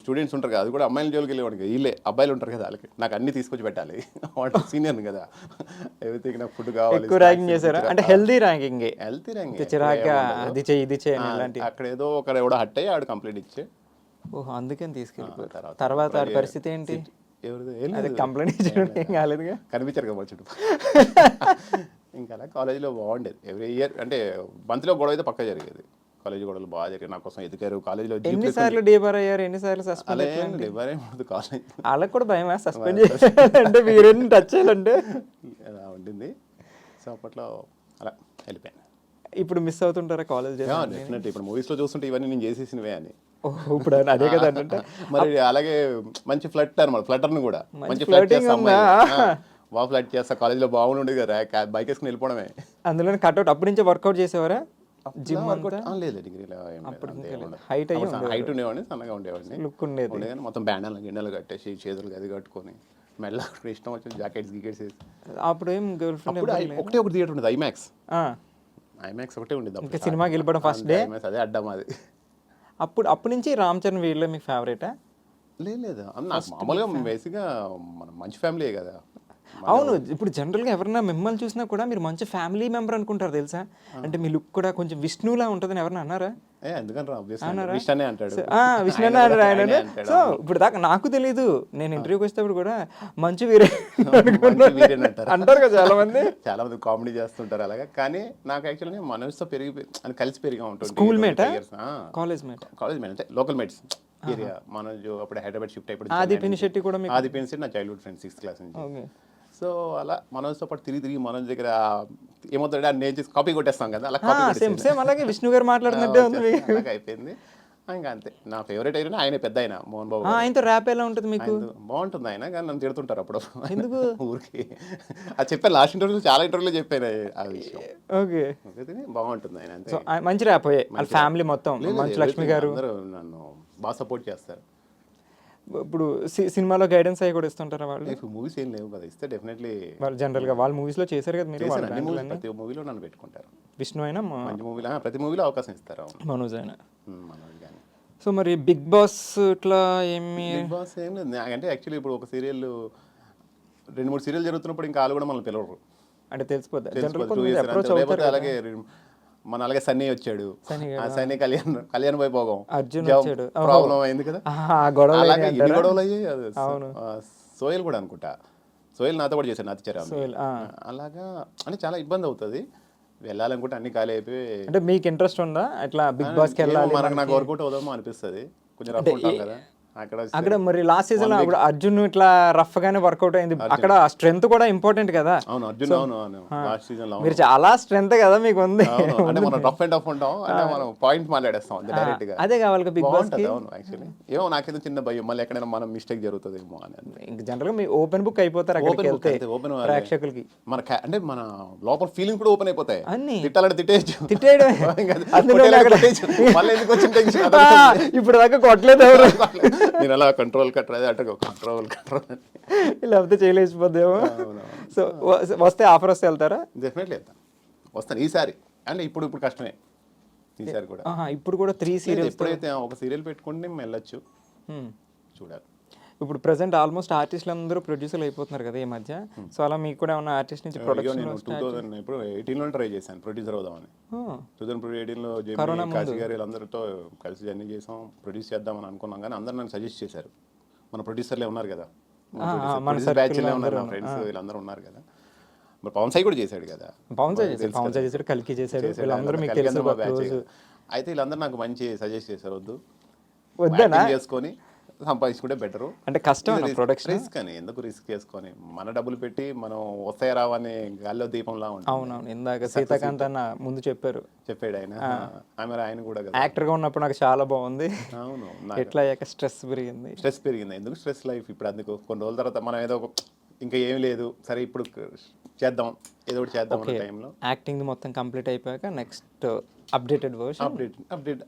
Students ఉంటారు కదా, అది కూడా అమ్మాయిల జోలికి వెళ్ళేవాడికి వీళ్ళే అబ్బాయిలు ఉంటారు కదా, వాళ్ళకి నాకు అన్ని తీసుకొచ్చి పెట్టాలి. వాడు సీనియర్ కదా, ఎవ్రీథింగ్ నాకు ఫుడ్ కావాలి. ఎక్కువ ర్యాంకింగ్ చేశారా అంటే హెల్దీ ర్యాంకింగ్? హెల్తీ ర్యాంక్ చిరాగ్గా అది చెయ్యి ఇది చేయి ఇలాంటి. అక్కడ ఏదో ఒకడు ఎవడో హట్ అయ్యి ఆడు కంప్లీట్ ఇచ్చే. ఓహో, అందుకని తీసుకెళ్ళిపోయారు. తర్వాత ఆడి పరిస్థితి ఏంటి? అదే కంప్లైంట్ ఇచ్చడం ఏం కాలేదుగా, కనిపించారు కదా చుట్టూ. ఇంకా అలా కాలేజీలో బాగుండేది. ఎవ్రీ ఇయర్ అంటే మంత్లో గొడవ అయితే పక్క జరిగేది. కాలేజీ గొడవలు బాగా జరిగాయి, నా కోసం ఎదిగారు కాలేజీలో. ఎన్నిసార్లు డీబార్ అయ్యారు, ఎన్నిసార్లు సస్పెండ్? డెబరే ఉండదు కాలేజ్. వాళ్ళకి కూడా భయమా సస్పెండ్ చేయాలంటే, మీరేం టచ్ చేయాలంటే? అలా ఉండింది. సో అప్పట్లో అలా వెళ్ళిపోయాను. ఇప్పుడు మిస్ అవుతుంటారా కాలేజ్? డెఫినెట్. ఇప్పుడు మూవీస్లో చూస్తుంటే ఇవన్నీ నేను చేసేసినవే అని. ఇప్పుడు అదే కదా అంటే. మరి అలాగే మంచి ఫ్లట్టర్ని కూడా మంచి ఫ్లట్ చేస్తా, బాగా ఫ్లట్ చేస్తా. కాలేజీలో బాగుండేది కదా, బైక్ వేసుకుని వెళ్ళిపోవడమే. అందులోనే కట్అవుట్ అప్పటి నుంచే వర్కౌట్ చేసేవారా? జిమ్ లేదు డిగ్రీలో హైట్ హైట్ ఉండేవాడిని, సన్నగా ఉండేవాడిని, లుక్ ఉండేది. కానీ మొత్తం బ్యాండాలు గిండలు కట్టేసి చేతులు అది కట్టుకొని మెల్ల ఇష్టం వచ్చిన జాకెట్స్ గికెట్స్ వేసి. అప్పుడు ఏం గర్ల్ ఫ్రెండ్? ఒకటే ఒకటి థియేటర్ ఉండేది, ఐమాక్స్ ఒకటే ఉండేది. ఇంకా సినిమాకి వెళ్ళిపోవడం ఫస్ట్ డే అదే అడ్డం అది. అప్పటి నుంచి రామ్ చరణ్ వీళ్ళే మీ ఫేవరెటా? లేదు, నాకు మామూలుగా బేసిక్గా మన మంచి ఫ్యామిలీ కదా. అవును, ఇప్పుడు జనరల్గా ఎవరైనా మిమ్మల్ని చూసినా కూడా మీరు మంచి ఫ్యామిలీ మెంబర్ అనుకుంటారు తెలుసా. అంటే మీ లుక్ కూడా కొంచెం విష్ణులా ఉంటుందని ఎవరైనా అన్నారా? విష్ణు అంటాడు ఆయన. సో ఇప్పుడు దాకా నాకు తెలీదు, నేను ఇంటర్వ్యూకి వచ్చేటప్పుడు కూడా మంచి వీరే అంటారు కదా చాలా మంది. చాలా మంది కామెడీ చేస్తుంటారు అలాగా. కానీ నాకు యాక్చువల్గా మనసుతో కలిసి పెరిగా ఉంటుంది. స్కూల్ మేట్, కాలేజ్ మేట్ అంటే లోకల్ మేట్స్ ఏరియా. మనోజ్ అప్పుడు హైదరాబాద్ షిఫ్ట్ అయిపోయి, ఆది పినిశెట్టి కూడా ఆది పినిశెట్టి నా చైల్డ్హుడ్ ఫ్రెండ్ 6th క్లాస్ నుంచి. సో అలా మనోజ్తో పాటు తిరిగి మనోజ్ దగ్గర ఏమవుతాడు నేను చేసి కాపీ కొట్టేస్తాం కదా, అలా సేమ్ అలాగే విష్ణు గారు మాట్లాడుతున్నట్టే ఉంది. అలాగే అయిపోయింది. ఇంకా అంతే. నా ఫేవరెట్ అయినా ఆయన పెద్ద ఆయన మోహన్ బాబు. ఆయనతో ర్యాప్ ఎలా ఉంటుంది మీకు? బాగుంటుంది ఆయన, కానీ నన్ను తిడుతుంటారు అప్పుడు. ఎందుకు ఊరికి అది చెప్పాను, లాస్ట్ ఇంటర్వ్యూలో చాలా ఇంటర్వ్యూలో చెప్పాను ఆ విషయం. ఓకే, బాగుంటుంది ఆయన అంతే. మంచి ర్యాప్ అయ్యాయి వాళ్ళ ఫ్యామిలీ మొత్తం. మంచి లక్ష్మి గారు అందరూ నన్ను బాగా సపోర్ట్ చేస్తారు. ఇప్పుడు సినిమాలో గైడెన్స్ అవి కూడా ఇస్తుంటారా వాళ్ళు? మూవీస్ ఏం లేవు కదా, ఇస్తే డెఫినెట్లీ. వాళ్ళు జనరల్గా వాళ్ళ మూవీస్లో చేశారు కదా మీరు? ప్రతి మూవీలో నన్ను పెట్టుకుంటారు. విష్ణు అయినా మంచి మూవీలో ప్రతి మూవీలో అవకాశం ఇస్తారు. మనోజ్ అయినా. సో మరి బిగ్ బాస్ ఇట్లా ఏమి? బిగ్ బాస్ ఏం లేదు అంటే యాక్చువల్లీ ఇప్పుడు ఒక సీరియల్ 2-3 సీరియల్ జరుగుతున్నప్పుడు ఇంకా వాళ్ళు కూడా మనల్ని పిలవరు అంటే తెలిసిపోద్ది. అలాగే మన అలాగే సన్నీ వచ్చాడు, ఆ సన్నీ కళ్యాణ్ వైభోగం, అర్జున్ వచ్చాడు, ప్రాబ్లం అయింది కదా, అలాగే ఎన్ని గొడవలు అయ్యాయి. సోయల్ కూడా అనుకుంటా, సోయల్ నాతో కూడా చేశాడు, నచ్చారు. అలాగా అంటే చాలా ఇబ్బంది అవుతుంది వెళ్ళాలనుకుంటే, అన్ని ఖాళీ అయిపోయి. అంటే మీకు ఇంట్రెస్ట్ ఉందా అట్లా బిగ్ బాస్ కి వెళ్ళాలి? మనకు నాకు వర్కౌట్ అవుదామో అనిపిస్తుంది, కొంచెం రఫ్ ఉంటాం కదా అక్కడ. మరి లాస్ట్ సీజన్ అప్పుడు అర్జున్ ఇట్లా రఫ్ గానే వర్కౌట్ అయింది. అక్కడ స్ట్రెంత్ కూడా ఇంపార్టెంట్ కదా. అవును, అర్జున్ లాస్ట్ సీజన్ లో మీరు చాలా స్ట్రెంత్ కదా మీకు ఉంది. అంటే మనం రఫ్ అండ్ టఫ్ ఉంటాం, అంటే మనం పాయింట్ మాట్లాడేస్తాం డైరెక్ట్ గా. అదే కావాలి బిగ్ బాస్ కి. అవును, యాక్చువల్లీ ఏమో నాకేదో చిన్న భయం, మళ్ళీ ఎక్కడైనా మనం మిస్టేక్ జరుగుతుందేమో అని. ఇంకా జనరల్ గా మీ ఓపెన్ బుక్ అయిపోతారు అక్కడికి వెళ్తే ప్రేక్షకులకి. మన అంటే మన లోపల ఫీలింగ్ కూడా ఓపెన్ అయిపోతాయి. తిట్టాలంటే తిట్టేయచ్చు, మళ్ళీ ఎందుకు వచ్చిన టెన్షన్. ఇప్పుడు దాకా కొట్టలేదు ఎవరు, నేను అలా కంట్రోల్ కంట్రోల్ లేకపోతే చేయలేసిపోద్దేమో. సో వస్తే ఆఫర్ వస్తే వెళ్తారా? డెఫినెట్లీ వెళ్తాను, వస్తాను ఈసారి. అంటే ఇప్పుడు కష్టమే ఈసారి కూడా. ఇప్పుడు కూడా 3 సీరియల్స్, ఎప్పుడైతే ఒక సీరియల్ పెట్టుకుంటే మేము వెళ్ళొచ్చు, చూడాలి. ఇప్పుడు ప్రెసెంట్ ఆల్మోస్ట్ ఆర్టిస్టులు అందరూ ప్రొడ్యూసర్లు అయిపోతున్నారు కదా ఈ మధ్య. సో అలా మీకు కూడా ఏమన్నా ఆర్టిస్ట్ నుంచి ప్రొడక్షన్? నేను 2018లో ట్రై చేశాను ప్రొడ్యూసర్ అవుదామని. 2018లో కాశీ గారు వీళ్ళందరితో కలిసి జర్నీ చేసాం, ప్రొడ్యూస్ చేద్దామని అనుకున్నాం. కానీ అందరూ నన్ను సజెస్ట్ చేశారు, మన ప్రొడ్యూసర్లే ఉన్నారు కదా, బ్యాచ్లే ఉన్నారు, నా ఫ్రెండ్స్ వీళ్ళందరూ ఉన్నారు కదా. మరి పవన్ సాయి కూడా చేశాడు కదా, పవన్ సాయి చేశాడు, కల్కి చేశాడు, వీళ్ళందరూ మీకు తెలుసు బ్యాచ్. అయితే వీళ్ళందరూ నాకు మంచి సజెస్ట్ చేశారు, వద్దా చేసుకొని సంపాదించుకుంటే బెటరు. అంటే కష్టం ప్రొడక్షన్, రిస్క్ అని ఎందుకు రిస్క్ చేసుకొని మన డబ్బులు పెట్టి మనం వస్తాయి రావని గాల్లో దీపంలా ఉంటుంది. అవునవును, ఇందాక సీతాకాంత్ అన్న ముందు చెప్పాడు ఆయన. ఆయన కూడా యాక్టర్ గా ఉన్నప్పుడు నాకు చాలా బాగుంది. అవును, ఎట్లా అయ్యాక స్ట్రెస్ పెరిగింది. ఎందుకు స్ట్రెస్ లైఫ్. ఇప్పుడు అందుకు కొన్ని రోజుల తర్వాత మనం ఏదో ఇంకా ఏం లేదు, సరే ఇప్పుడు చేద్దాం, ఏదో ఒకటి చేద్దాం అనే టైంలో యాక్టింగ్ మొత్తం కంప్లీట్ అయిపోయాక నెక్స్ట్ అప్డేటెడ్ వర్షన్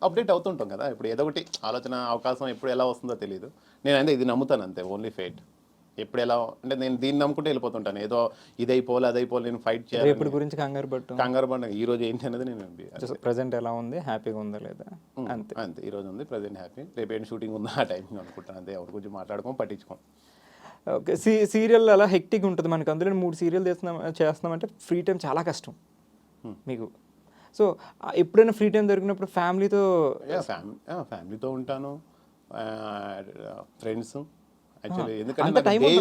అప్డేట్ అవుతుంటాం కదా. ఇప్పుడు ఏదో ఒకటి ఆలోచన అవకాశం ఎప్పుడు ఎలా వస్తుందో తెలియదు. నేనంటే ఇది నమ్ముతాను అంతే, ఓన్లీ ఫేట్. ఎప్పుడు ఎలా అంటే నేను దీన్ని నమ్ముకుంటే వెళ్ళిపోతుంటాను. ఏదో ఇదైపోలే అదైపోలే నేను ఫైట్ చేయాలి రేపటి గురించి కంగారు పండుగ ఈ రోజు ఏంటి అనేది నేను ప్రజెంట్ ఎలా ఉంది, హ్యాపీగా ఉందా లేదా అంతే. అంతే ఈ రోజు ఉంది ప్రజెంట్ హ్యాపీ. రేపు ఏంటి షూటింగ్ ఉందా ఆ టైంకి అనుకుంటాను అంతే. ఎవరి గురించి మాట్లాడుకోం పట్టించుకోం. ఓకే. సీరియల్ అలా హెక్టిక్ ఉంటుంది మనకి. అందులో 3 సీరియల్ చేస్తున్నామంటే ఫ్రీ టైం చాలా కష్టం మీకు. సో ఎప్పుడైనా ఫ్రీ టైం దొరికినప్పుడు ఫ్యామిలీతో ఫ్యామిలీతో ఉంటాను, ఫ్రెండ్స్ యాక్చువల్లీ. ఎందుకంటే డైలీ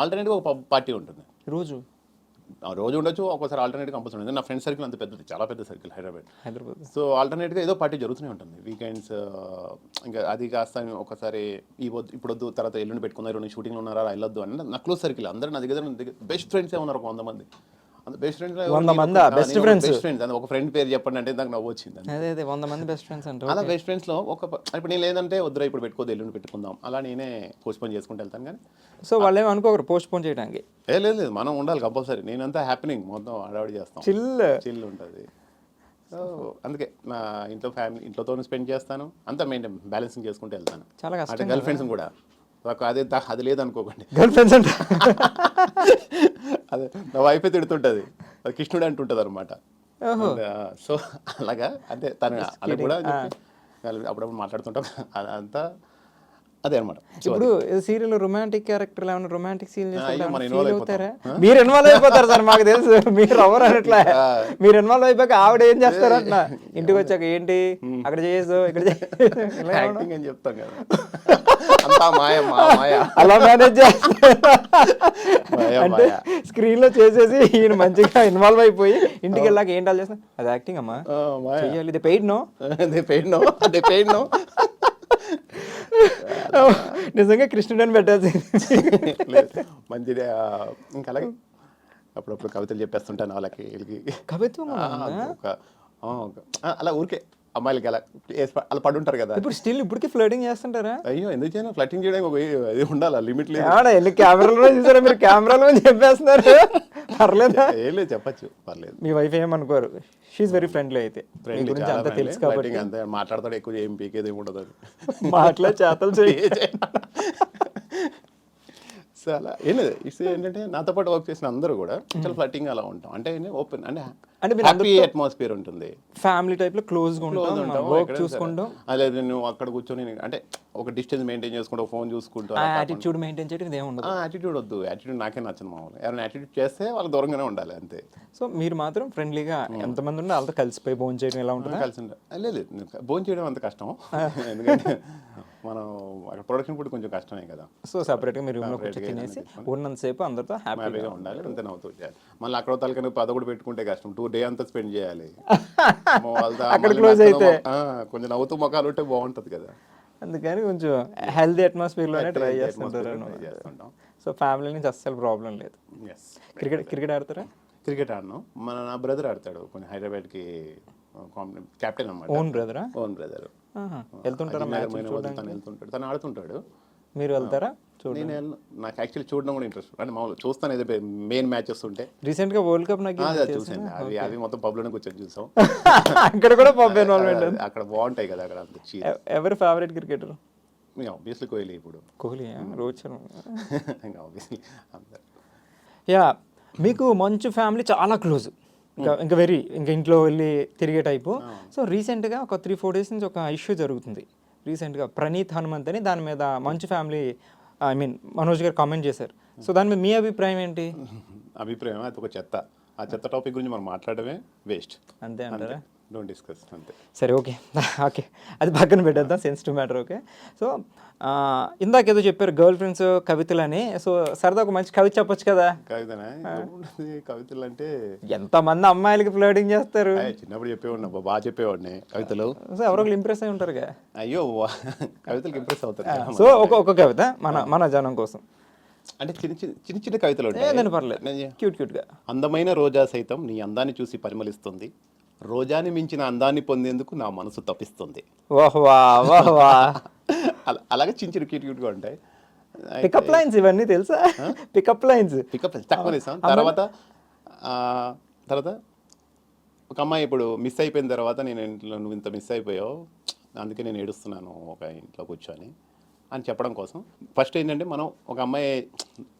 ఆల్టర్నేట్గా ఒక పార్టీ ఉంటుంది. రోజు ఉండొచ్చు, ఒక్కోసారి ఆల్టర్నేట్ కంపల్సరీ ఉంటుంది. నా ఫ్రెండ్ సర్కిల్ అంత పెద్దది, చాలా పెద్ద సర్కిల్ హైదరాబాద్. సో ఆల్టర్నేట్గా ఏదో పార్టీ జరుగుతూనే ఉంటుంది. వీకెండ్స్ ఇంకా అది కాస్త ఒకసారి ఇప్పుడు వద్దు, తర్వాత ఎల్లుండి పెట్టుకున్నారు, రెండు షూటింగ్లు ఉన్నారా వెళ్ళొద్దు అని. నా క్లోజ్ సర్కిల్ అందరూ నా దగ్గర బెస్ట్ ఫ్రెండ్సే ఉన్నారు, 100 మంది. బెస్ట్ ఫ్రెండ్స్ బెస్ట్ ఫ్రెండ్స్ అని ఒక ఫ్రెండ్ పేరు చెప్పండి అంటే నాకు నవ్వు వచ్చింది. అదే 100 మంది బెస్ట్ ఫ్రెండ్స్ అంటే అలా బెస్ట్ ఫ్రెండ్స్లో ఇప్పుడు నేను లేదంటే వద్దురా ఇప్పుడు పెట్టుకోదు, ఎల్లుండి పెట్టుకుందాం, అలా నేనే పోస్ట్పోన్ చేసుకుంటూ వెళ్తాను. కానీ సో వాళ్ళు ఏమి అనుకోరు పోస్ట్పోన్ చేయడానికి. లేదు మనం ఉండాలి కంపల్సరీ. నేనంతా హ్యాపీనింగ్ మొత్తం అడావిడి చేస్తాం, చిల్ ఉంటుంది. సో అందుకే నా ఇంట్లోతో స్పెండ్ చేస్తాను, అంతా మెయింటైన్ బ్యాలెన్సింగ్ చేసుకుంటూ వెళ్తాను. చాలా కష్టం. అంటే గర్ల్ ఫ్రెండ్స్ కూడా అది లేదనుకోకండి, గర్ల్ ఫ్రెండ్స్ అంటే అదే నా వైఫ్ తిడుతుంటుంది, అది కృష్ణుడు అంటుంటుంది అనమాట. సో అలాగా అంటే తను అలా కూడా అప్పుడప్పుడు మాట్లాడుతుంటాం, అదంతా అదే అనమాట. ఇప్పుడు సీరియల్ రొమాంటిక్ క్యారెక్టర్ ఏమైనా రొమాంటిక్ సీన్ అవుతారా? మీరు ఇన్వాల్వ్ అయిపోతారు సార్, మాకు తెలుసు. మీరు ఎవరు అనట్లే, మీరు ఇన్వాల్వ్ అయిపోయాక ఆవిడ ఏం చేస్తారట, ఇంటికి వచ్చాక ఏంటి అక్కడ చేసు ఇక్కడ యాక్టింగ్ అని చెప్తాం కదా, అంతా అలా మేనేజ్ అంటే స్క్రీన్ లో చేసేసి ఈయన మంచిగా ఇన్వాల్వ్ అయిపోయి ఇంటికి వెళ్ళాక ఏంటి వాళ్ళు చేస్తున్నా, అది యాక్టింగ్ అమ్మా చెయ్యాలి, ఇది పెయిడ్ నో నిజంగా కృష్ణుడు అని పెట్టాల్సి. మంచిగా ఇంకా అలాగే అప్పుడప్పుడు కవితలు చెప్పేస్తుంటాను వాళ్ళకి. కవిత్వం అలా ఊరికే అమ్మాయిలకి అలా అలా పడుంటారు కదా. ఇప్పుడు స్టిల్ ఇప్పటికీ ఫ్లర్టింగ్ చేస్తుంటారా? అయ్యో ఎందుకు చేయను, ఫ్లర్టింగ్ చేయడానికి ఒక ఇది ఉండాలి, లిమిట్ లేదు. ఎన్ని కెమెరాలో చూసారా మీరు? కెమెరాలో చెప్పేస్తున్నారు, పర్లేదా? ఏం లేదు, చెప్పచ్చు, పర్లేదు. మీ వైఫ్ ఏమనుకోరు? She's very friendly. అయితే గురించి అంతా తెలుసు కాబట్టి అంతే మాట్లాడతాడు, ఎక్కువ ఏం పీకేది ఏమి ఉండదు, మాటలే చేతలు చేయ. సో అలా ఏం లేదు. ఇట్స్ ఏంటంటే నాతో పాటు వర్క్ చేసిన అందరూ కూడా చాలా ఫ్లర్టింగ్ అలా ఉంటాం. అంటే ఓపెన్ అంటే హ్యాపీ అట్మాస్ఫియర్ ఉంటుంది, ఫ్యామిలీ టైప్ లో క్లోజ్గా ఉంటాం, వర్క్ చూసుకుంటాం. అదే నేను అక్కడ కూర్చొని అంటే ఒక డిస్టెన్స్ మెయింటైన్ చేసుకుంటూ ఫోన్ చూసుకుంటూ యాటిట్యూడ్ మెయింటైన్ చేయడం ఏమి ఉండదు. యాటిట్యూడ్ వద్దు, యాటిట్యూడ్ నాకే నచ్చను. మామూలు ఎవరైనా యాటిట్యూడ్ చేస్తే వాళ్ళకి దూరంగానే ఉండాలి అంతే. సో మీరు మాత్రం ఫ్రెండ్లీగా ఎంతమంది ఉన్నా వాళ్ళతో కలిసిపోయి భోజనం చేయడం ఎలా ఉంటుంది? కలిసి లేదు, భోజనం చేయడం అంత కష్టం, ఎందుకంటే మనం అక్కడ ప్రొడక్షన్ ఫుడ్ కొంచెం కష్టమే కదా. సో సపరేట్గా మీరు రూమ్లో కూర్చొని తినేసి ఉన్నంతసేపు అందరితో హ్యాపీగా ఉండాలి, అంతే నవ్వుతూ చేయాలి. మళ్ళీ అక్కడ తలకని పదకొండు పెట్టుకుంటే కష్టం, 2 డే అంతా స్పెండ్ చేయాలి. అక్కడ క్లోజ్ అయితే కొంచెం నవ్వుతూ ముఖాలు ఉంటే బాగుంటుంది కదా. అందుకని కొంచెం హెల్దీ అట్మాస్ఫియర్లోనే ట్రై చేస్తుంటారు. సో ఫ్యామిలీ నుంచి అస్సలు ప్రాబ్లం లేదు. క్రికెట్ ఆడతారా? క్రికెట్ ఆడను, నా బ్రదర్ ఆడతాడు, కొంచెం హైదరాబాద్కి కెప్టెన్ అన్నమాట. ఓన్ బ్రదర్ వెళ్తుంటాడు, తను ఆడుతుంటాడు. మీరు వెళ్తారా? నేను నాకు యాక్చువల్లీ చూడడం కూడా ఇంట్రెస్ట్, అంటే మామూలు చూస్తాను ఏదో మెయిన్ మ్యాచెస్ ఉంటే. రీసెంట్ గా వరల్డ్ కప్ నాకు చూసాను, అవి మొత్తం పబ్ లోనే కూర్చొని చూసాం. అక్కడ కూడా పబ్ ఇన్వాల్వ్మెంట్, అక్కడ బాగుంటాయి కదా అక్కడ. ఎవరి ఫేవరెట్ క్రికెటర్? ఆబ్వియస్లీ కోహ్లీ. ఇప్పుడు కోహ్లీ, రోహిత్ శర్మ, ఆబ్వియస్లీ అందరు. యా, మీకు మంచు ఫ్యామిలీ చాలా క్లోజ్, ఇంకా ఇంట్లో వెళ్ళి తిరిగే టైపు. సో రీసెంట్గా ఒక 3-4 డేస్ నుంచి ఒక ఇష్యూ జరుగుతుంది. రీసెంట్గా ప్రణీత్ హనుమంత్ అని, దాని మీద మంచు ఫ్యామిలీ మనోజ్ గారు కామెంట్ చేశారు. సో దాని మీద మీ అభిప్రాయం ఏంటి? అభిప్రాయం అది ఒక చెత్త, ఆ చెత్త టాపిక్ గురించి మనం మాట్లాడమే వేస్ట్, అంతే అంటారా? డోంట్ డిస్కస్, అంతే. సరే, ఓకే అది పక్కన పెట్టేద్దాం, సెన్సిటివ్ మ్యాటర్. ఓకే, సో ఇందాకేదో చెప్పారు గర్ల్ ఫ్రెండ్స్ కవితలు అని. సో సరదా ఒక మంచి కవిత చెప్పొచ్చు కదా? కవితలు అంటే ఎంతమంది అమ్మాయిలకి ఫ్లర్టింగ్ చేస్తారు. చిన్నప్పుడు చెప్పేవాడిని, బాగా చెప్పేవాడిని కవితలు. సో ఎవరో ఒకరు ఇంప్రెస్ అయి ఉంటారు కదా. అయ్యో, కవితలకు ఇంప్రెస్ అవుతారు. సో ఒక కవిత మన జనం కోసం, అంటే చిన్న కవితలు ఉంటాయి, పర్లేదు, క్యూట్గా. అందమైన రోజా సైతం నీ అందాన్ని చూసి పరిమళిస్తుంది, రోజాని మించిన అందాన్ని పొందేందుకు నా మనసు తప్పిస్తుంది. అలాగే చిన్న క్యూట్గా ఉంటాయి. పికప్ లైన్స్ ఇవన్నీ తెలుసా? పికప్ లైన్స్ తక్కువ ఇస్తాం. తర్వాత ఒక అమ్మాయి ఇప్పుడు మిస్ అయిపోయిన తర్వాత, నేను ఇంట్లో నువ్వు ఇంత మిస్ అయిపోయావు, అందుకే నేను ఏడుస్తున్నాను ఒక ఇంట్లో కూర్చొని, అని చెప్పడం కోసం ఫస్ట్ ఏంటంటే మనం ఒక అమ్మాయి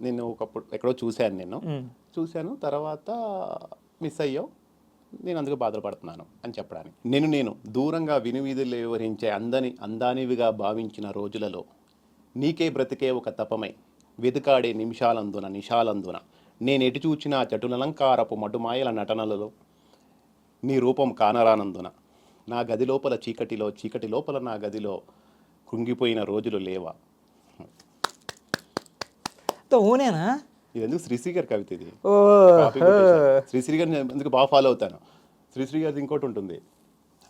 నేను ఒకప్పుడు ఎక్కడో చూశాను తర్వాత మిస్ అయ్యావు నేను అందుకు బాధపడుతున్నాను అని చెప్పడానికి నేను దూరంగా వినువీధులు వివరించే అందానివిగా భావించిన రోజులలో నీకే బ్రతికే ఒక తపమై వెతుకాడే నిషాలందున నేను ఎటు చూచిన చటులలంకారపు మటుమాయల నటనలలో నీ రూపం కానరానందున నా గది లోపల చీకటి లోపల నా గదిలో కృంగిపోయిన రోజులు లేవా. ఓనేనా ఇది ఎందుకు శ్రీశ్రీ గారి కవిత ఇది. శ్రీశ్రీ గారిని ఎందుకు బాగా ఫాలో అవుతాను. శ్రీశ్రీ గారిది ఇంకోటి ఉంటుంది.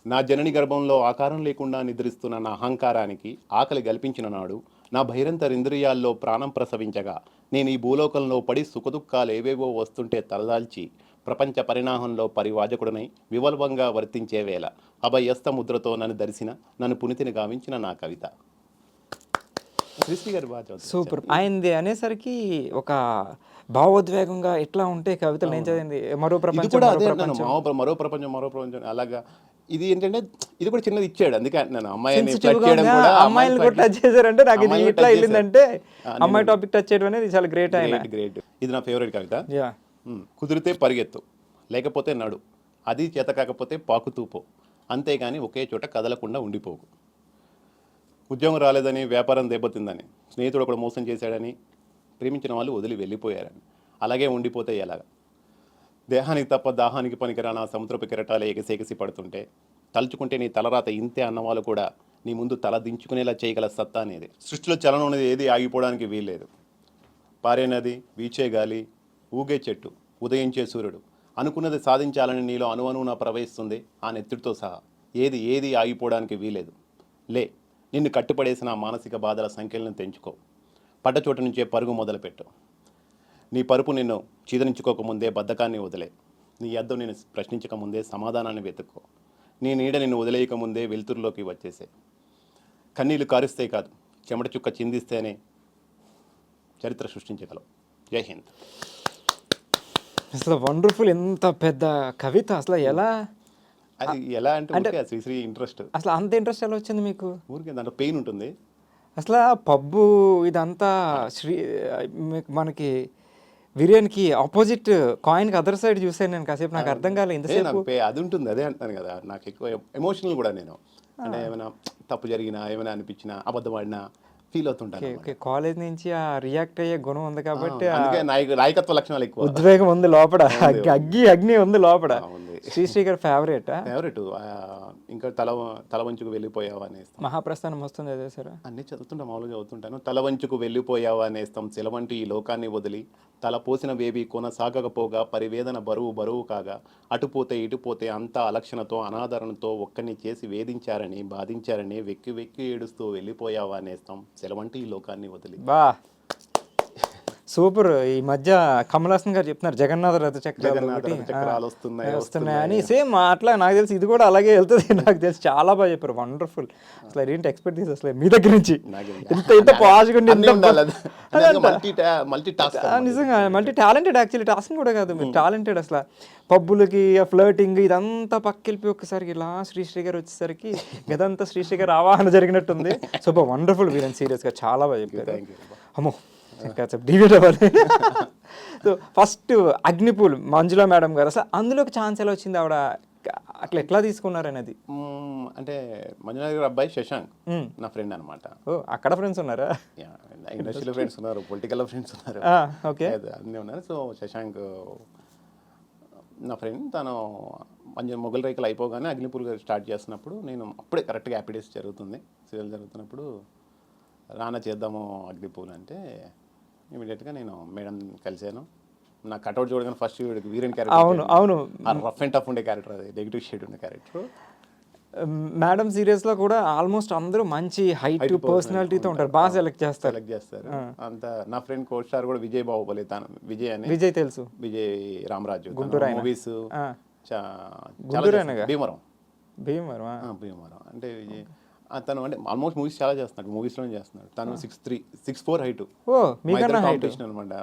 నా జనని గర్భంలో ఆకారం లేకుండా నిద్రిస్తున్న నా అహంకారానికి ఆకలి కల్పించిన నాడు నా ఇంద్రియాల్లో ప్రాణం ప్రసవించగా నేను ఈ భూలోకంలో పడి సుఖదుఖాలు ఏవేవో వస్తుంటే తలదాల్చి ప్రపంచ పరిణామంలో పరివాజకుడనై వివల్వంగా వర్తించే వేళ అభయస్త ముద్రతో నన్ను పునితిని గావించిన నా కవిత. శ్రీశ్రీ గారి బాగా సూపర్. ఆయనది అనేసరికి ఒక భావోద్వేగంగా ఎట్లా ఉంటే కవితలు నేను చదివింది మరో ప్రపంచం అలాగా. ఇది ఏంటంటే ఇది కూడా చిన్నది ఇచ్చాడు, అందుకే నేను అమ్మాయిని కూడా టచ్ చేశారంటే నాకు ఇది ఇట్లా వెళ్ళిందంటే అమ్మాయి టాపిక్ టచ్ చేయడం అనేది చాలా గ్రేట్. గ్రేట్. ఇది నా ఫేవరెట్ కవిత. కుదిరితే పరిగెత్తు లేకపోతే నడు, అది చేత కాకపోతే పాకుతూపో, అంతేగాని ఒకే చోట కదలకుండా ఉండిపోకు. ఉద్యోగం రాలేదని, వ్యాపారం దెబ్బతిందని, స్నేహితుడు ఒకడు మోసం చేశాడని, ప్రేమించిన వాళ్ళు వదిలి వెళ్ళిపోయారని అలాగే ఉండిపోతే ఎలాగా. దేహానికి తప్ప దాహానికి పనికిరానా సముద్రపు కెరటాలే ఎగసేగసి పడుతుంటే తలుచుకుంటే నీ తలరాత ఇంతే అన్నవాళ్ళు కూడా నీ ముందు తల దించుకునేలా చేయగల సత్తా అనేది. సృష్టిలో చలనం అనేది ఏది ఆగిపోవడానికి వీల్లేదు. పారే నది, వీచే గాలి, ఊగే చెట్టు, ఉదయించే సూర్యుడు అనుకున్నది సాధించాలని నీలో అణువణువున ప్రవహిస్తుంది ఆ నెత్తుడితో సహా. ఏది ఆగిపోవడానికి వీలేదు. నిన్ను కట్టుపడేసిన మానసిక బాధల సంఖ్యలను తెంచుకో. పడ్డచోటు నుంచే పరుగు మొదలుపెట్టు. నీ పరుపు నిన్ను చీదరించుకోకముందే బద్ధకాన్ని వదిలే. నీ అద్దం నేను ప్రశ్నించకముందే సమాధానాన్ని వెతుక్కో. నీ నీడ నిన్ను వదిలేయకముందే వెలుతురులోకి వచ్చేసే. కన్నీళ్లు కారుస్తే కాదు, చెమట చుక్క చిందిస్తేనే చరిత్ర సృష్టించగలవు. జై హింద్. అసలు వండర్ఫుల్. ఎంత పెద్ద కవిత అసలు ఎలా అంటే శ్రీశ్రీ ఇంట్రెస్ట్, అసలు అంత ఇంట్రెస్ట్ ఎలా వచ్చింది మీకు? ఊరికే దాంట్లో పెయిన్ ఉంటుంది. అసలు పబ్బు ఇదంతా మనకి వీరేన్కి ఆపోజిట్ కాయిన్కి అదర్ సైడ్ చూసాను నేను కాసేపు. నాకు అర్థం కాలేదు ఇంతసేపు. అది ఉంటుంది, అదే అంటాను కదా. నాకు ఎక్కువ ఎమోషనల్ కూడా నేను, అంటే ఏమైనా తప్పు జరిగినా, ఏమైనా అనిపించినా, అబద్ధం ఆడినా ఫీల్ అవుతుంటాను. కాలేజ్ నుంచి ఆ రియాక్ట్ అయ్యే గుణం ఉంది కాబట్టి నాయకత్వ లక్షణాలు ఎక్కువ, ఉద్వేగం ఉంది లోపల, అగ్ని ఉంది లోపల. శ్రీశ్రీ గారు ఫేవరెట్. ఇంకా తల వంచుకు వెళ్ళిపోయావా అనేస్తాం. మహాప్రస్థానం వస్తుంది అదే సార్, అన్ని మామూలుగా చదువుతుంటాను. తల వంచుకు వెళ్ళిపోయావా అనేస్తాం సెలవంటి ఈ లోకాన్ని వదిలి, తల పోసిన వేవి కొనసాగకపోగా పరివేదన బరువు కాగా, అటుపోతే ఇటుపోతే అంతా అలక్షణతో అనాదరణతో ఒక్కని చేసి వేధించారని బాధించారని వెక్కి ఏడుస్తూ వెళ్ళిపోయావా అనేస్తాం సెలవంటి ఈ లోకాన్ని వదిలి. బా సూపర్. ఈ మధ్య కమల్ హాసన్ గారు చెప్తున్నారు జగన్నాథ రథ చక్రాలు వస్తున్నాయని. సేమ్ అట్లా నాకు తెలిసి ఇది కూడా అలాగే వెళ్తుంది. నాకు తెలిసి చాలా బాగా చెప్పారు. వండర్ఫుల్. అసలు ఏంటి ఎక్స్పెక్ట్ చేసి అసలు మీ దగ్గర నుంచి ఇంత పాజిటివ్ నిజంగా మల్టీ టాలెంటెడ్. యాక్చువల్లీ టాస్క్ కూడా కాదు, మీరు టాలెంటెడ్. అసలు పబ్బులకి ఆ ఫ్లర్టింగ్ ఇదంతా పక్కెళ్ళిపోయి ఒక్కసారికి ఇలా శ్రీశ్రీ గారు వచ్చేసరికి గదంతా శ్రీశ్రీ గారు ఆవాహన జరిగినట్టుంది. సో వండర్ఫుల్ వీరన్, సీరియస్గా చాలా బాగా చెప్పారు. అమ్మో డిబేట్ అవ్వాలి. సో ఫస్ట్ అగ్నిపూల్ మంజులా మేడం గారు, అసలు అందులోకి ఛాన్స్ ఎలా వచ్చింది? ఆవిడ అట్లా ఎట్లా తీసుకున్నారు అనేది. అంటే మంజులా గారు అబ్బాయి శశాంక్ నా ఫ్రెండ్ అనమాట. ఓ అక్కడ ఫ్రెండ్స్ ఉన్నారా? ఇండస్ట్రీలో ఫ్రెండ్స్ ఉన్నారు, పొలిటికల్ ఫ్రెండ్స్ ఉన్నారు, ఓకే అన్నీ ఉన్నారు. సో శశాంక్ నా ఫ్రెండ్. తను మొగల్ రేకులు అయిపోగానే అగ్నిపూల్ గారు స్టార్ట్ చేస్తున్నప్పుడు నేను అప్పుడే కరెక్ట్గా హ్యాపీ డేస్ జరుగుతుంది, సీరియల్ జరుగుతున్నప్పుడు రానా చేద్దాము అగ్నిపూల్ అంటే ఇమీడియట్గా నేను మేడం కలిశాను. నా కట్అవుట్ చూడగానే ఫస్ట్ వీరన్ క్యారెక్టర్, అవును రఫ్ అండ్ టఫ్ ఉండే క్యారెక్టర్, అది నెగిటివ్ షేడ్ ఉండే క్యారెక్టర్. మేడం సీరియస్లో కూడా ఆల్మోస్ట్ అందరూ మంచి హైట్ పర్సనాలిటీతో ఉంటారు, బాగా సెలెక్ట్ చేస్తారు. అంత నా ఫ్రెండ్ కో స్టార్ కూడా విజయ్ బాహుబలి, తను విజయ్ తెలుసు, విజయ్ రామరాజు గుంటూరు మూవీస్, భీమవరం అంటే విజయ్. తను అంటే ఆల్మోస్ట్ మూవీస్ చాలా చేస్తున్నాడు, మూవీస్లోనే చేస్తున్నాడు. తను 6'3", 6'4" హైట్, కాంపిటీషన్ అనమాట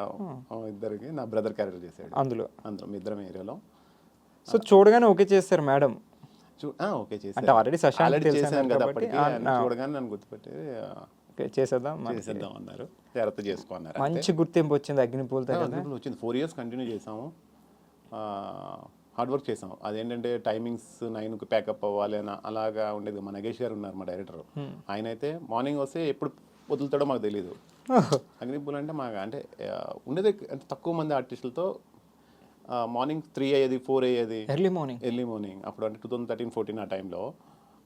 ఇద్దరికి. నా బ్రదర్ క్యారెక్టర్ చేశాడు అందులో మీ ఇద్దరం ఏరియాలో. సో చూడగానే ఓకే చేస్తారు మేడం. ఓకే చేశాను, ఆల్రెడీ చేశాను కదా అప్పటికి. చూడగానే నన్ను గుర్తుపెట్టి ఓకే, చేసేద్దాం. చేసేద్దాం అన్నారు, జాగ్రత్త చేసుకోన్నారు. మంచి గుర్తింపు వచ్చింది అగ్నిపూలతో కదా. వచ్చింది, 4 years కంటిన్యూ చేసాము, హార్డ్ వర్క్ చేసాం. అదేంటంటే టైమింగ్స్ 9కి ప్యాకప్ అవ్వాలి అని అలాగా ఉండేది. మా నగేష్ గారు ఉన్నారు, మా డైరెక్టర్. ఆయన అయితే మార్నింగ్ వస్తే ఎప్పుడు వదులుతాడో మాకు తెలియదు. అగ్నిపూల్ అంటే మాకు అంటే ఉండేది అంటే తక్కువ మంది ఆర్టిస్టులతో మార్నింగ్ 3 అయ్యేది, 4 అయ్యేది, ఎర్లీ మార్నింగ్. అప్పుడు అంటే 2013-14 ఆ టైంలో.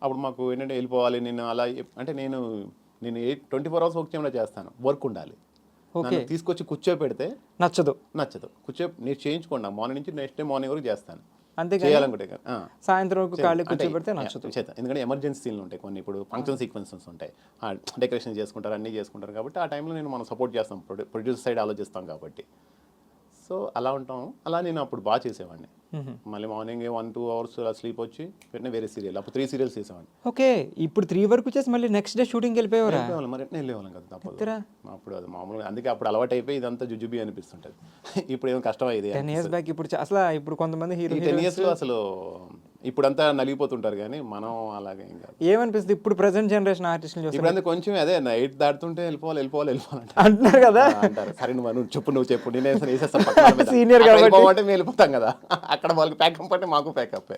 అప్పుడు మాకు ఏంటంటే వెళ్ళిపోవాలి. నేను అలా అంటే నేను 24 hours వర్క్ చేయకుండా చేస్తాను, వర్క్ ఉండాలి. నన్ను తీసుకొచ్చి కూర్చోపెడితే నచ్చదు. నేను చేయించుకోండి, మార్నింగ్ నుంచి నెక్స్ట్ డే మార్నింగ్ వరకు చేస్తాను, అంతే చేయాలనుకుంటే. సాయంత్రం వరకు ఖాళీ కూర్చోబెడితే నచ్చదు. ఎందుకంటే ఎమర్జెన్సీ సీన్లు ఉంటాయి కొన్ని, ఇప్పుడు ఫంక్షన్ సీక్వెన్సెస్ ఉంటాయి, డెకరేషన్ చేసుకుంటారు, అన్నీ చేసుకుంటారు కాబట్టి ఆ టైంలో నేను మనం సపోర్ట్ చేస్తాం, ప్రొడ్యూసర్ సైడ్ ఆలోచిస్తాం కాబట్టి. సో అలా ఉంటాం. అలా నేను అప్పుడు బాగా చేసేవాడిని. మళ్ళీ మార్నింగ్ 1-2 hours అలా స్లీప్ వచ్చి వెంటనే వేరే సీరియల్, అప్పుడు 3 serials చేసేవాడిని. ఓకే, ఇప్పుడు 3 వరకు చేసి మళ్ళీ నెక్స్ట్ డే షూటింగ్ వెళ్ళిపోయేవారా? మరి వెళ్ళేవాళ్ళం కదా, తప్పదు. అప్పుడు అది మామూలుగా, అందుకే అప్పుడు అలవాటు అయిపోయి ఇదంతా జుజుబి అనిపిస్తుంటది. ఇప్పుడు ఏమో కష్టం అయ్యేది. 10 years బ్యాక్ ఇప్పుడు అసలు ఇప్పుడు కొంతమంది హీరో 10 years లో అసలు ఇప్పుడంతా నలిగిపోతుంటారు కానీ మనం అలాగే ఏం కాదు. ఏమనిపిస్తుంది ఇప్పుడు ప్రెసెంట్ జనరేషన్ ఆర్టిస్టులు చూస్తే? ఇప్పుడంతా కొంచెం అదే 8 దాటుతుంటే వెళ్ళిపోవాలి అంటున్నారు కదా. అంటారు, సరే నువ్వు చెప్పు నేనే వేసేస్తాను సీనియర్ కాబట్టి మేము వెళ్ళిపోతాం కదా. అక్కడ వాళ్ళకి ప్యాకప్ అంటే మాకు ప్యాకప్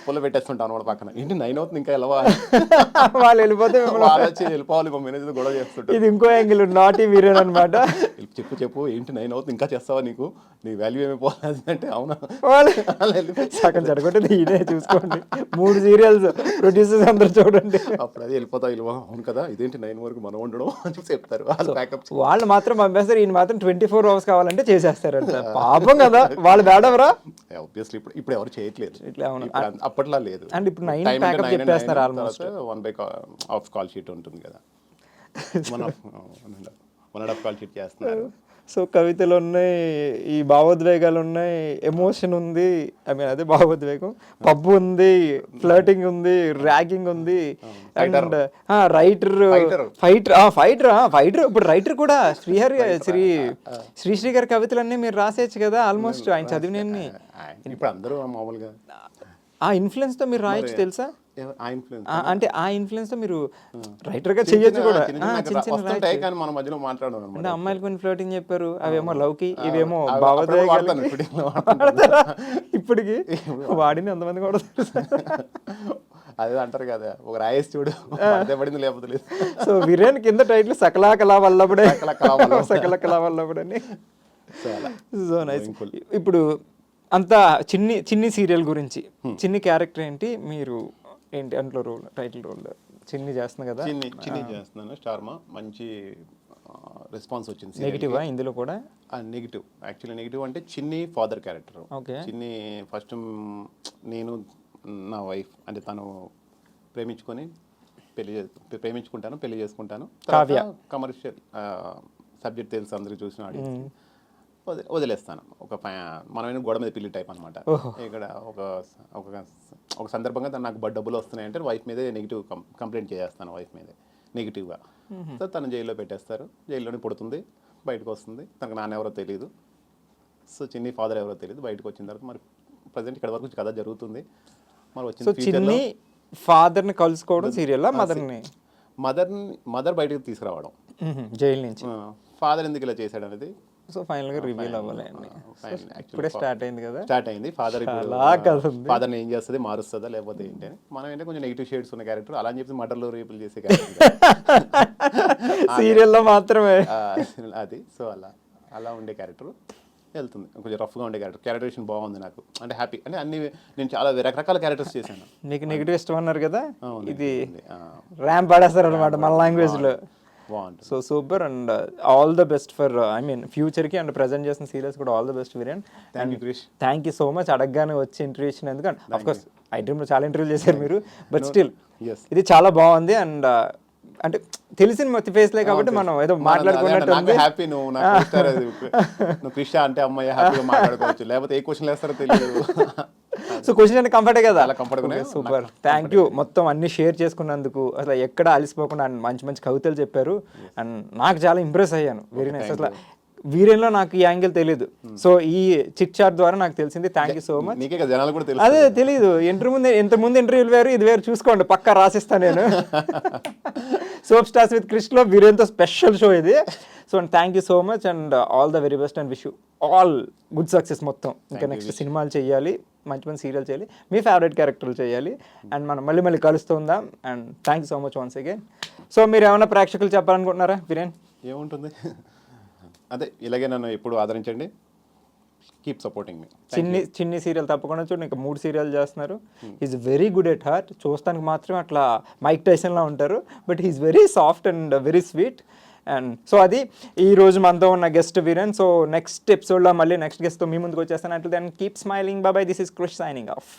పుల్ల పెట్టేస్తుంటాం అనమాట పక్కన. ఏంటి 9 అవుతుంది ఇంకా వెళ్ళవాలి, వాళ్ళు వెళ్ళిపోతే వెళ్ళిపోవాలి, మా మేనేజర్ గొడవ చేస్తుంటారు. ఇది ఇంకో యాంగిల్, నాటి వీరన్ అనమాట. చెప్పు ఏంటి 9 అవుతుంది ఇంకా చేస్తావా, నీ వాల్యూ ఏమైపోవాలి అంటే అవునా సగం జరగొట్టేది ఈయనే చూసుకోండి. 3 serials ప్రొడ్యూసర్స్ అందరు చూడండి. అప్పుడు అది వెళ్ళిపోతా అవును కదా, ఇదేంటి 9 వరకు మనం ఉండడం అని చెప్తారు వాళ్ళు మాత్రం పంపేస్తారు, ఈయన మాత్రం 24 hours కావాలంటే చేసేస్తారు అంట. పాపం కదా వాళ్ళు బేడవరా. ఆబ్వియస్లీ ఇప్పుడు ఎవరు చేయట్లేదు, ఇట్లా అప్పట్లో లేదు. అండ్ ఇప్పుడు 9 ప్యాకప్ చెప్పేస్తారు ఆల్మోస్ట్. 1/2 కాల్ షీట్ ఉంటుంది కదా, 1.5 కాల్ షీట్ చేస్తున్నారు. సో కవితలు ఉన్నాయి, ఈ భావోద్వేగాలు ఉన్నాయి, ఎమోషన్ ఉంది, ఐ మీన్ అదే భావోద్వేగం, పబ్బు ఉంది, ఫ్లర్టింగ్ ఉంది, ర్యాగింగ్ ఉంది, అండ్ ఫైటర్ ఇప్పుడు రైటర్ కూడా శ్రీశ్రీ గారి కవితలన్నీ మీరు రాసేయచ్చు కదా ఆల్మోస్ట్, ఆయన చదివినన్ని. ఇప్పుడు అందరూ మామూలుగా ఆ ఇన్ఫ్లుయెన్స్ తో మీరు రాయొచ్చు తెలుసా? అంటే ఆ ఇన్ఫ్లుయెన్స్ తో మీరు రైటర్ గా చెయ్యొచ్చు కూడా. మన మధ్యలో మాట్లాడడం అంటే అమ్మాయిలు కొన్ని ఫ్లోటింగ్ చెప్పారు, అవేమో లవ్కి, ఇవేమో భావోద్వేగాలు. ఇప్పటికి వాడిని ఎంతమంది కూడా అదే అంటారు కదా, ఒక రాయేసి చూడు పడింది లేకపోతే లేదు. సో వీరేన్ కింద టైటిల్ సకలా కళా వల్లభుడని. So nice. ఇప్పుడు అంతా చిన్ని సీరియల్ గురించి, చిన్ని క్యారెక్టర్ ఏంటి, మీరు ఏంటి అందులో రోల్, టైటిల్ రోల్ చిన్ని చేస్తున్నా కదా? చిన్ని చేస్తున్నాను. స్టార్మా మంచి రెస్పాన్స్ వచ్చింది. నెగిటివా ఇందులో కూడా? నెగిటివ్, యాక్చువల్లీ నెగిటివ్ అంటే చిన్ని ఫాదర్ క్యారెక్టర్. చిన్ని ఫస్ట్ నేను నా వైఫ్ అంటే తను ప్రేమించుకుంటాను, పెళ్లి చేసుకుంటాను, కమర్షియల్ సబ్జెక్ట్ తెలుసు అందరికి చూసిన ఆడియన్స్, వదిలేస్తాను. మనమైన గోడ మీద పిల్లి టైప్ అనమాట. ఇక్కడ ఒక సందర్భంగా నాకు డబ్బులు వస్తున్నాయంటే వైఫ్ మీదే నెగిటివ్ కంప్లైంట్ చేస్తాను, వైఫ్ మీదే నెగిటివ్గా. సో తను జైల్లో పెట్టేస్తారు, జైల్లోనే పుడుతుంది, బయటకు వస్తుంది, తనకు నాన్న ఎవరో తెలియదు, సో చిన్ని ఫాదర్ ఎవరో తెలియదు. బయటకు వచ్చిన తర్వాత మరి ప్రజెంట్ ఇక్కడ వరకు కథ జరుగుతుంది. మరి వచ్చిన ఫాదర్ని కలుసుకోవడం సీరియల్, మదర్ బయటకు తీసుకురావడం జైలు నుంచి, ఫాదర్ ఎందుకు ఇలా చేశాడు అనేది సో ఫైనల్ గా రివీల్ అవ్వాలి. ఇప్పుడే స్టార్ట్ అయింది కదా, ఫాదర్ ఏం చేస్తుంది, మారుస్తుందా లేకపోతే ఏంటి అని. మనం ఏంటంటే కొంచెం నెగిటివ్ షేడ్స్ ఉన్న క్యారెక్టర్, అలా అని చెప్పి మర్డర్లో రేపులు చేసే క్యారెక్టర్ సీరియల్లో మాత్రమే అది. సో అలా ఉండే క్యారెక్టర్ వెళ్తుంది, కొంచెం రఫ్గా ఉండే క్యారెక్టరేషన్ బాగుంది నాకు, అంటే హ్యాపీ. అంటే అన్ని నేను చాలా రకరకాల క్యారెక్టర్స్ చేశాను. మీకు నెగిటివ్ ఇష్టం అన్నారు కదా, ఇది ర్యాంప్ పడేస్తారు అనమాట మన లాంగ్వేజ్ లో. So super, and all the best for I mean ఫ్యూచర్కి, అండ్ ప్రజెంట్ చేసిన సీరియల్స్ కూడా all the best Veeren. Thank you so much అడగగానే వచ్చి ఇంటర్వ్యూ ఇచ్చినందుకు. అండ్ ఆఫ్ కోర్స్ ఐ డ్రీమ్లో చాలా ఇంటర్వ్యూ చేశారు మీరు, బట్ స్టిల్ ఇది చాలా బాగుంది. అండ్ అంటే తెలిసిన ఫేస్లే కాబట్టి మనం ఏదో మాట్లాడుకున్నట్టు హ్యాపీ. నువ్వు క్రిషా అంటే అమ్మాయి హ్యాపీగా మాట్లాడుకోవచ్చు, లేకపోతే ఏ క్వశ్చన్ వేస్తారో తెలియదు. సో క్వశ్చన్ అంటే కంఫర్టే కదా, సూపర్. థ్యాంక్ యూ మొత్తం అన్ని షేర్ చేసుకున్నందుకు, అసలు ఎక్కడ అలసిపోకుండా మంచి మంచి కవితలు చెప్పారు, అండ్ నాకు చాలా ఇంప్రెస్ అయ్యాను. Very nice. అసలు వీరేన్లో నాకు ఈ యాంగిల్ తెలియదు. సో ఈ చిట్ చాట్ ద్వారా నాకు తెలిసింది. Thank you so much. నీకే కదా జనాలు కూడా తెలుసు. అదే తెలియదు. ఇంతకుముందు ఇంటర్వ్యూలు వేరు, ఇది వేరు, చూసుకోండి, పక్కా రాసిస్తాను నేను. సోప్ స్టార్స్ విత్ క్రిష్లో వీరేన్తో స్పెషల్ షో ఇది. So thank you so much and all the very best and wish you all good success మొత్తం. ఇంకా నెక్స్ట్ సినిమాలు చేయాలి, మంచి మంచి సీరియల్ చేయాలి, మీ ఫేవరెట్ క్యారెక్టర్లు చేయాలి, అండ్ మనం మళ్ళీ కలుస్తుందాం. And thank you so much once again. So మీరు ఏమైనా ప్రేక్షకులు చెప్పాలనుకుంటున్నారా వీరేన్? ఏముంటుంది, అదే ఇలాగే నన్ను ఎప్పుడు ఆదరించండి, కీప్ సపోర్టింగ్ మీ. చిన్ని సీరియల్ తప్పకుండా చూడండి, ఇంకా 3 సీరియల్ చేస్తున్నారు. Is very good at heart. చూస్తానికి మాత్రం అట్లా మైక్ టైసన్లా ఉంటారు, but he's very soft and very sweet. And so అది ఈ రోజు మనతో ఉన్న గెస్ట్ వీరేన్. సో నెక్స్ట్ ఎపిసోడ్లో మళ్ళీ నెక్స్ట్ గెస్ట్తో మీ ముందుకు వచ్చేస్తాను. అంటే then keep smiling. Bye. This is Krish signing of.